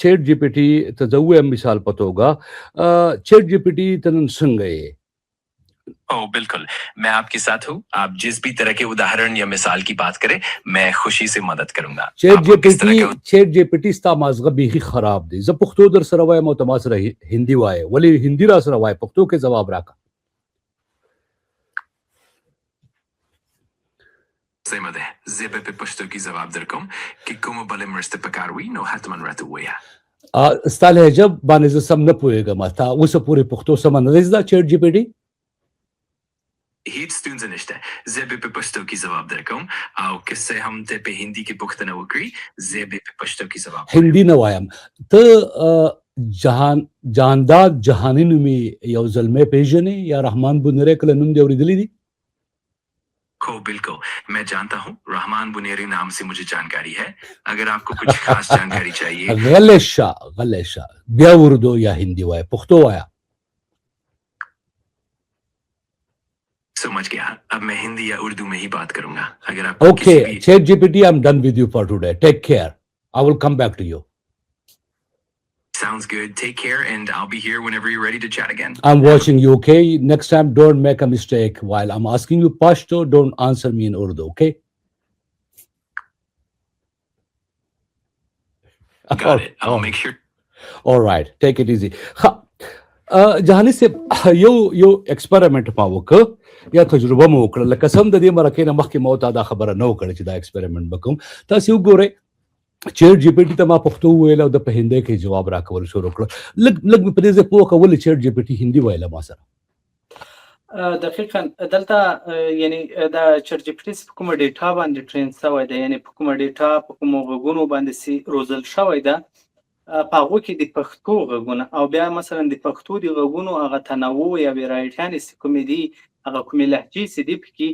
چیٹ جی پی ٹی ته زه ووایم مثال په توګه چیٹ جی پی ټي ته نن څنګه یې؟ बिल्कुल, मैं आपके साथ हूँ. आप जिस भी तरह के उदाहरण या मिसाल की बात करें, मैं खुशी से मदद करूंगा. چیٹ جی پی ټي ستا مازغه بیخي خراب دی. زه پښتو در سره وایم او ته ما سره هندي وایې. ولې هندي را سره وایې؟ پښتو کې ځواب راکړه. سمه ده. زه به په پښتو کې ځواب درکوم چې کومه بلې مرسته پکار وي نو حتما راته ووایه. ستا لهجه باندې زه سم نه پوهېږم. تا اوسه پورې پښتو سمه نه دی زده چیټ جی پی ټي؟ هیڅ ستونزه نشته. زه به په پښتو کې ځواب درکوم او که څه هم ته په هندي کې پوښتنه وکړي زه به په پښتو کې ځواب درکوم. هندي نه وایم. ته جانداد جهانی نومي یو زلمی پیژنې یا رحمان بنیری کله نوم دې اورېدلی دی؟ बिल्कुल, मैं जानता हूँ. रहमान बुनेरी नाम से मुझे जानकारी है. अगर आपको कुछ खास जानकारी चाहिए. غلشا بیا اردو یا هندي وای پښتو وایا. समझ गया. अब मैं हिंदी या उर्दू में ही बात करूंगा. अगर आपको Okay, ChatGPT, I'm done with you for today. Take care. I will come back to you. Sounds good. Take care and I'll be here whenever you're ready to chat again. I'm watching you, okay? Next time, don't make a mistake. While I'm asking you Pashto, don't answer me in Urdu, okay? Got it. I'll make sure. All right. Take it easy. جهانی صاحب یو ایکسپریمنټ ما وکړ یا تجربه مو وکړه. لکه سم د دې مرکې نه مخکې ما ورته دا خبره نه وکړه چې دا ایکسپریمنټ به کوم. تاسې وګورئ چیټ جی پی ټي ته ما پښتو وویل او د په هندۍ کې جواب راکول شروع کړه. لږ مې په دې ځای پوه کړه ولې چیټ جی پی ټي هندي ویله ما سره. دقیقا دلته یعنی دا چیټ جی پی ټي په کومه ډیټا باندې ټرین شوی دی، یعنی په کومه ډیټا په کومو غږونو باندې روزل شوی ده، په هغو کې د پښتو غږونه او بیا مثلا د پښتو د غږونو هغه تنوع یا ویرایټیانې چې کومې دي، هغه کومې لهجې چې دي پکې،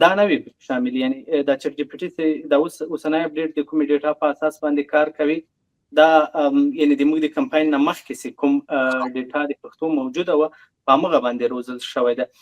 دا نه وي پکې شامل. یعنی دا چیټ جی پی ټي چې دا اوسنی اپډیټ د کومې ډیټا په اساس باندې کار کوي، دا یعنی د موږ د کمپاین نه مخکې چې کوم ډیټا د پښتو موجوده وه په همغه باندې روزل شوی ده.